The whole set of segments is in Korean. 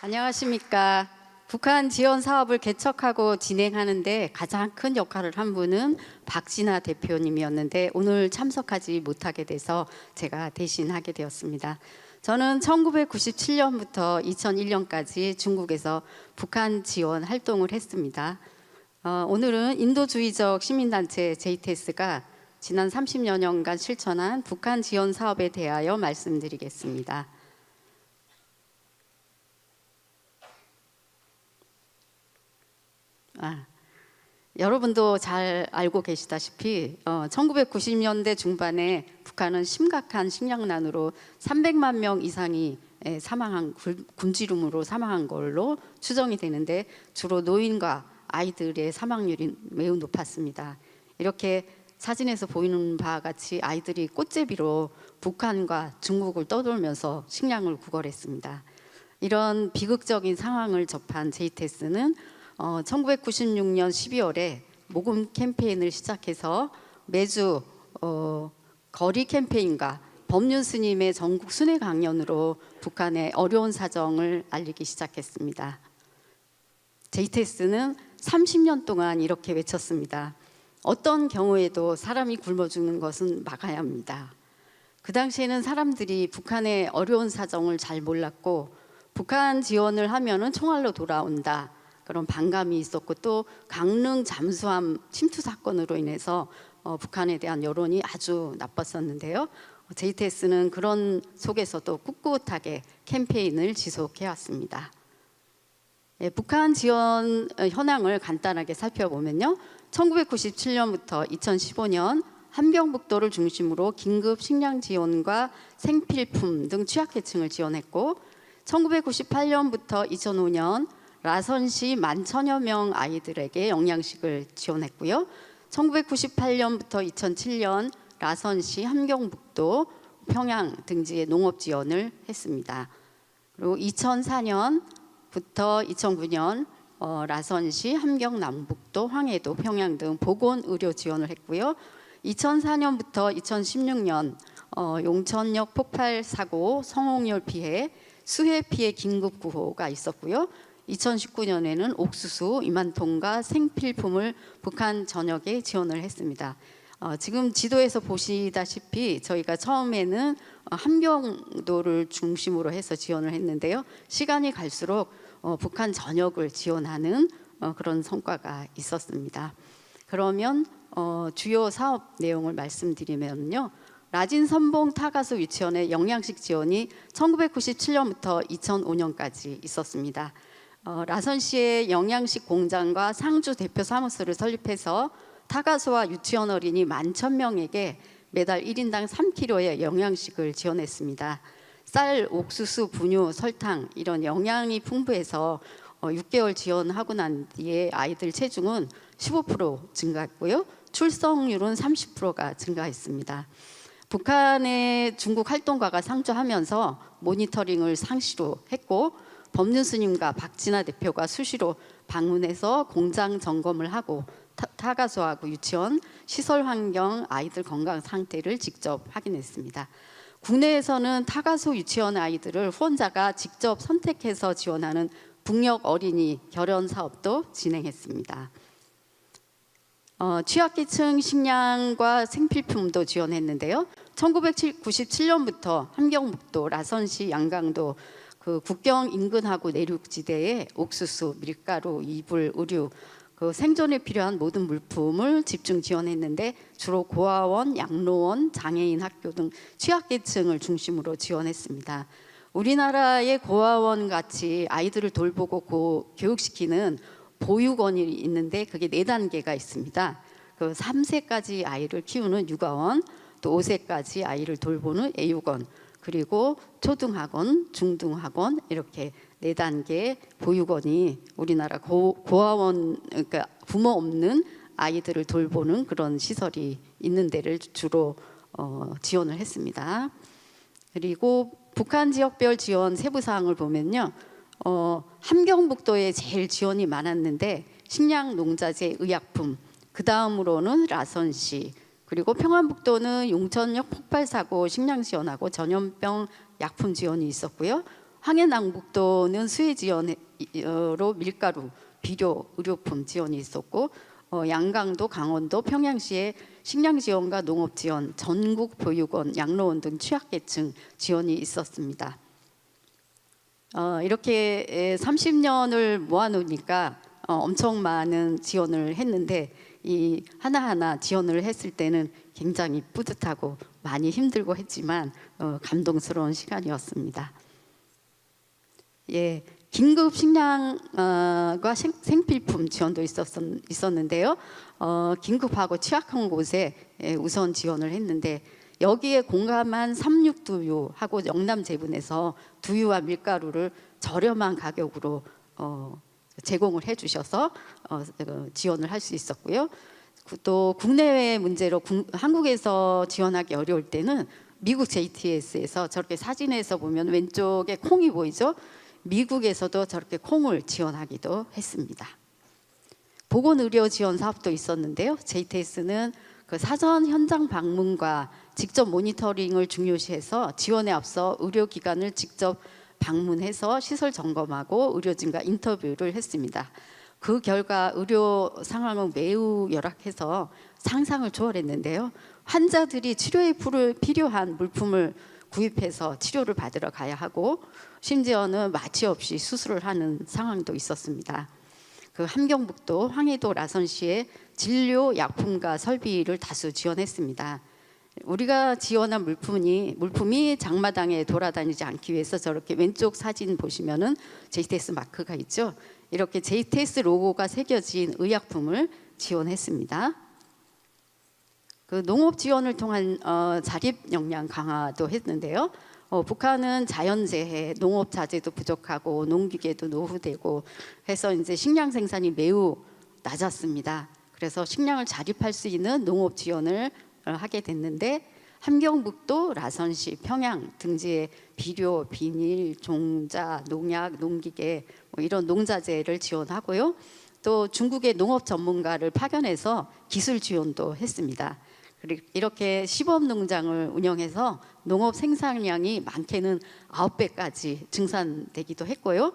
안녕하십니까. 북한 지원 사업을 개척하고 진행하는데 가장 큰 역할을 한 분은 박진아 대표님이었는데 오늘 참석하지 못하게 돼서 제가 대신하게 되었습니다. 저는 1997년부터 2001년까지 중국에서 북한 지원 활동을 했습니다. 오늘은 인도주의적 시민단체 JTS가 지난 30여 년간 실천한 북한 지원 사업에 대하여 말씀드리겠습니다. 여러분도 잘 알고 계시다시피 1990년대 중반에 북한은 심각한 식량난으로 300만 명 이상이 사망한 굶주림으로 사망한 걸로 추정이 되는데 주로 노인과 아이들의 사망률이 매우 높았습니다. 이렇게 사진에서 보이는 바와 같이 아이들이 꽃제비로 북한과 중국을 떠돌면서 식량을 구걸했습니다. 이런 비극적인 상황을 접한 JTS는 1996년 12월에 모금 캠페인을 시작해서 매주 거리 캠페인과 법륜 스님의 전국 순회 강연으로 북한의 어려운 사정을 알리기 시작했습니다. JTS는 30년 동안 이렇게 외쳤습니다. 어떤 경우에도 사람이 굶어 죽는 것은 막아야 합니다. 그 당시에는 사람들이 북한의 어려운 사정을 잘 몰랐고 북한 지원을 하면은 총알로 돌아온다. 그런 반감이 있었고 또 강릉 잠수함 침투 사건으로 인해서 북한에 대한 여론이 아주 나빴었는데요. JTS는 그런 속에서도 꿋꿋하게 캠페인을 지속해 왔습니다. 북한 지원 현황을 간단하게 살펴보면요. 1997년부터 2015년 함경북도를 중심으로 긴급 식량 지원과 생필품 등 취약계층을 지원했고 1998년부터 2005년 라선시 11,000여 명 아이들에게 영양식을 지원했고요. 1998년부터 2007년 라선시, 함경북도, 평양 등지에 농업 지원을 했습니다. 그리고 2004년부터 2009년 라선시, 함경 남북도, 황해도, 평양 등 보건 의료 지원을 했고요. 2004년부터 2016년 용천역 폭발 사고, 성홍열 피해, 수해 피해 긴급 구호가 있었고요. 2019년에는 옥수수 2만 톤과 생필품을 북한 전역에 지원을 했습니다. 지금 지도에서 보시다시피 저희가 처음에는 함경도를 중심으로 해서 지원을 했는데요. 시간이 갈수록 북한 전역을 지원하는 그런 성과가 있었습니다. 그러면 주요 사업 내용을 말씀드리면요. 라진 선봉 타가수 유치원의 영양식 지원이 1997년부터 2005년까지 있었습니다. 라선시의 영양식 공장과 상주 대표 사무소를 설립해서 타가수와 유치원 어린이 11,000명에게 매달 1인당 3kg의 영양식을 지원했습니다. 쌀, 옥수수, 분유, 설탕 이런 영양이 풍부해서 6개월 지원하고 난 뒤에 아이들 체중은 15% 증가했고요. 출생률은 30%가 증가했습니다. 북한의 중국 활동가가 상주하면서 모니터링을 상시로 했고 법륜 스님과 박진아 대표가 수시로 방문해서 공장 점검을 하고 타가수하고 유치원, 시설 환경, 아이들 건강 상태를 직접 확인했습니다. 국내에서는 타가수 유치원 아이들을 후원자가 직접 선택해서 지원하는 북녘 어린이 결연 사업도 진행했습니다. 취약계층 식량과 생필품도 지원했는데요. 1997년부터 함경북도, 라선시, 양강도 그 국경 인근하고 내륙지대에 옥수수, 밀가루, 이불, 의류, 그 생존에 필요한 모든 물품을 집중 지원했는데 주로 고아원, 양로원, 장애인 학교 등 취약계층을 중심으로 지원했습니다. 우리나라의 고아원 같이 아이들을 돌보고 교육시키는 보육원이 있는데 그게 4단계가 있습니다. 그 3세까지 아이를 키우는 육아원, 또 5세까지 아이를 돌보는 애육원, 그리고 초등학원, 중등학원 이렇게 4단계 보육원이 우리나라 고아원, 그러니까 부모 없는 아이들을 돌보는 그런 시설이 있는 데를 주로 지원을 했습니다. 그리고 북한 지역별 지원 세부 사항을 보면요. 함경북도에 제일 지원이 많았는데 식량, 농자재, 의약품, 그 다음으로는 라선시, 그리고 평안북도는 용천역 폭발 사고 식량 지원하고 전염병 약품 지원이 있었고요. 황해남북도는 수해 지원으로 밀가루, 비료, 의료품 지원이 있었고 양강도, 강원도, 평양시에 식량 지원과 농업 지원, 전국 보육원, 양로원 등 취약계층 지원이 있었습니다. 이렇게 30년을 모아놓으니까 엄청 많은 지원을 했는데 이 하나하나 지원을 했을 때는 굉장히 뿌듯하고 많이 힘들고 했지만 감동스러운 시간이었습니다. 예, 긴급 식량과 생필품 지원도 있었는데요. 긴급하고 취약한 곳에 우선 지원을 했는데 여기에 공감한 삼육두유하고 영남제분에서 두유와 밀가루를 저렴한 가격으로 제공을 해주셔서 지원을 할 수 있었고요. 또 국내외 문제로 한국에서 지원하기 어려울 때는 미국 JTS에서 저렇게 사진에서 보면 왼쪽에 콩이 보이죠? 미국에서도 저렇게 콩을 지원하기도 했습니다. 보건의료 지원 사업도 있었는데요. JTS는 그 사전 현장 방문과 직접 모니터링을 중요시해서 지원에 앞서 의료기관을 직접 방문해서 시설 점검하고 의료진과 인터뷰를 했습니다. 그 결과 의료 상황은 매우 열악해서 상상을 초월했는데요. 환자들이 치료에 필요한 물품을 구입해서 치료를 받으러 가야 하고 심지어는 마취 없이 수술을 하는 상황도 있었습니다. 그 함경북도 황해도 라선시에 진료, 약품과 설비를 다수 지원했습니다. 우리가 지원한 물품이 장마당에 돌아다니지 않기 위해서 저렇게 왼쪽 사진 보시면은 JTS 마크가 있죠. 이렇게 JTS 로고가 새겨진 의약품을 지원했습니다. 그 농업 지원을 통한 자립 역량 강화도 했는데요. 북한은 자연재해, 농업 자재도 부족하고 농기계도 노후되고 해서 이제 식량 생산이 매우 낮았습니다. 그래서 식량을 자립할 수 있는 농업 지원을 하게 됐는데 함경북도, 라선시, 평양 등지에 비료, 비닐, 종자, 농약, 농기계 이런 농자재를 지원하고요. 또 중국의 농업 전문가를 파견해서 기술 지원도 했습니다. 그리고 이렇게 시범농장을 운영해서 농업 생산량이 많게는 9배까지 증산되기도 했고요.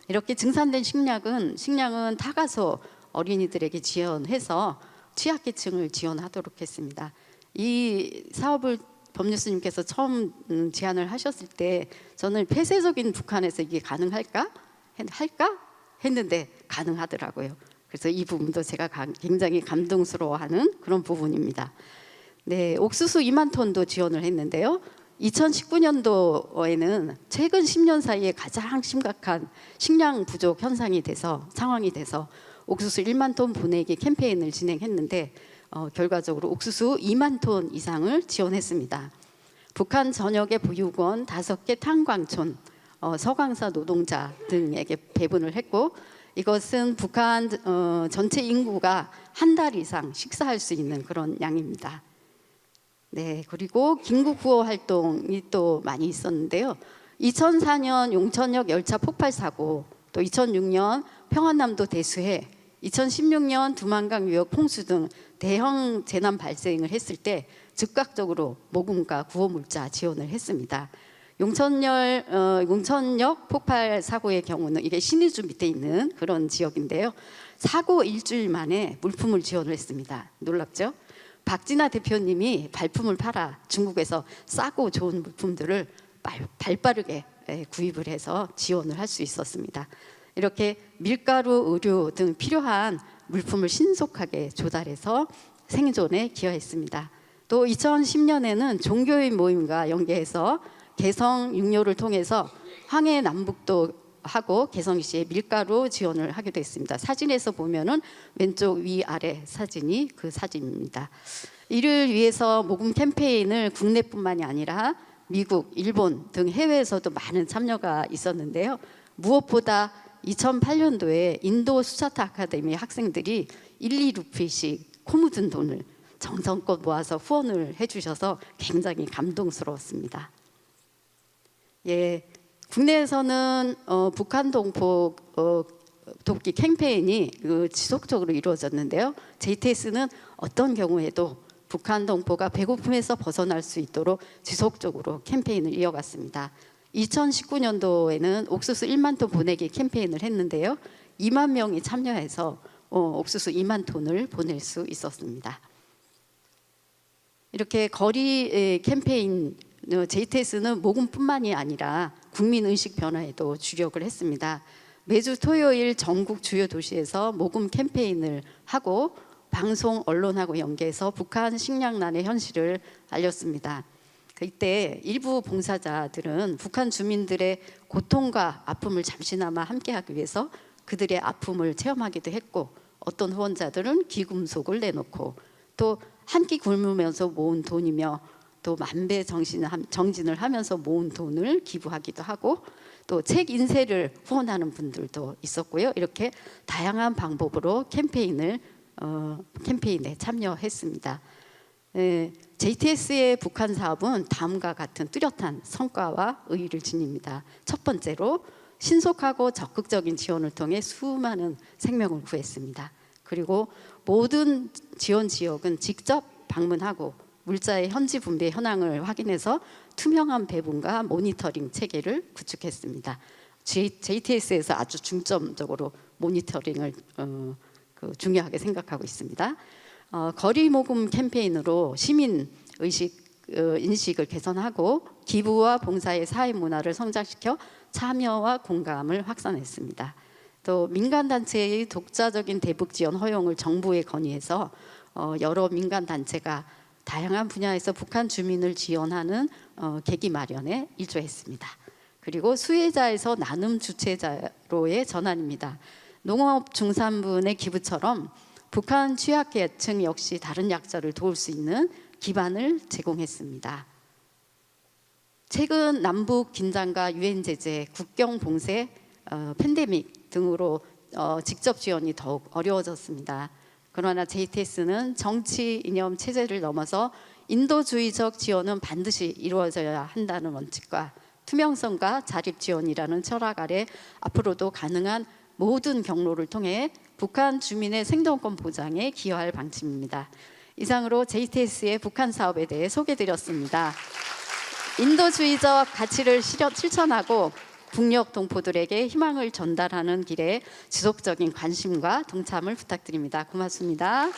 이렇게 증산된 식량은 타가소 어린이들에게 지원해서 취약계층을 지원하도록 했습니다. 이 사업을 법뉴스님께서 처음 제안을 하셨을 때 저는 폐쇄적인 북한에서 이게 가능할까? 했는데 가능하더라고요. 그래서 이 부분도 제가 굉장히 감동스러워하는 그런 부분입니다. 네, 옥수수 2만 톤도 지원을 했는데요. 2019년도에는 최근 10년 사이에 가장 심각한 식량 부족 상황이 돼서 옥수수 1만 톤 보내기 캠페인을 진행했는데 결과적으로 옥수수 2만 톤 이상을 지원했습니다. 북한 전역의 보육원 5개 탄광촌, 서강사 노동자 등에게 배분을 했고 이것은 북한 전체 인구가 한 달 이상 식사할 수 있는 그런 양입니다. 네, 그리고 긴급 구호 활동이 또 많이 있었는데요. 2004년 용천역 열차 폭발 사고, 또 2006년 평안남도 대수해, 2016년 두만강 유역 홍수 등 대형 재난 발생을 했을 때 즉각적으로 모금과 구호물자 지원을 했습니다. 용천역 폭발 사고의 경우는 이게 신의주 밑에 있는 그런 지역인데요. 사고 일주일 만에 물품을 지원을 했습니다. 놀랍죠? 박진아 대표님이 발품을 팔아 중국에서 싸고 좋은 물품들을 발빠르게 구입을 해서 지원을 할 수 있었습니다. 이렇게 밀가루, 의류 등 필요한 물품을 신속하게 조달해서 생존에 기여했습니다. 또 2010년에는 종교인 모임과 연계해서 개성 육료를 통해서 황해 남북도 하고 개성시에 밀가루 지원을 하기도 했습니다. 사진에서 보면은 왼쪽 위아래 사진이 그 사진입니다. 이를 위해서 모금 캠페인을 국내뿐만이 아니라 미국, 일본 등 해외에서도 많은 참여가 있었는데요. 무엇보다 2008년도에 인도 수차타 아카데미 학생들이 1~2루피씩 코 묻은 돈을 정성껏 모아서 후원을 해주셔서 굉장히 감동스러웠습니다. 예, 국내에서는 북한 동포 돕기 캠페인이 지속적으로 이루어졌는데요. JTS는 어떤 경우에도 북한 동포가 배고픔에서 벗어날 수 있도록 지속적으로 캠페인을 이어갔습니다. 2019년도에는 옥수수 1만 톤 보내기 캠페인을 했는데요. 2만 명이 참여해서 옥수수 2만 톤을 보낼 수 있었습니다. 이렇게 거리 캠페인 JTS는 모금뿐만이 아니라 국민 의식 변화에도 주력을 했습니다. 매주 토요일 전국 주요 도시에서 모금 캠페인을 하고 방송 언론하고 연계해서 북한 식량난의 현실을 알렸습니다. 이때 일부 봉사자들은 북한 주민들의 고통과 아픔을 잠시나마 함께하기 위해서 그들의 아픔을 체험하기도 했고, 어떤 후원자들은 귀금속을 내놓고 또 한 끼 굶으면서 모은 돈이며 또 만배 정진을 하면서 모은 돈을 기부하기도 하고, 또 책 인쇄를 후원하는 분들도 있었고요. 이렇게 다양한 방법으로 캠페인에 참여했습니다. JTS의 북한 사업은 다음과 같은 뚜렷한 성과와 의의를 지닙니다. 첫 번째로 신속하고 적극적인 지원을 통해 수많은 생명을 구했습니다. 그리고 모든 지원 지역은 직접 방문하고 물자의 현지 분배 현황을 확인해서 투명한 배분과 모니터링 체계를 구축했습니다. JTS에서 아주 중점적으로 모니터링을 중요하게 생각하고 있습니다. 거리 모금 캠페인으로 시민 인식을 개선하고 기부와 봉사의 사회 문화를 성장시켜 참여와 공감을 확산했습니다. 또 민간 단체의 독자적인 대북 지원 허용을 정부에 건의해서 여러 민간 단체가 다양한 분야에서 북한 주민을 지원하는 계기 마련에 일조했습니다. 그리고 수혜자에서 나눔 주체자로의 전환입니다. 농업중산분의 기부처럼 북한 취약계층 역시 다른 약자를 도울 수 있는 기반을 제공했습니다. 최근 남북 긴장과 유엔 제재, 국경 봉쇄, 팬데믹 등으로 직접 지원이 더욱 어려워졌습니다. 그러나 JTS는 정치 이념 체제를 넘어서 인도주의적 지원은 반드시 이루어져야 한다는 원칙과 투명성과 자립 지원이라는 철학 아래 앞으로도 가능한 모든 경로를 통해 북한 주민의 생존권 보장에 기여할 방침입니다. 이상으로 JTS의 북한 사업에 대해 소개드렸습니다. 인도주의적 가치를 실천하고 북녘 동포들에게 희망을 전달하는 길에 지속적인 관심과 동참을 부탁드립니다. 고맙습니다.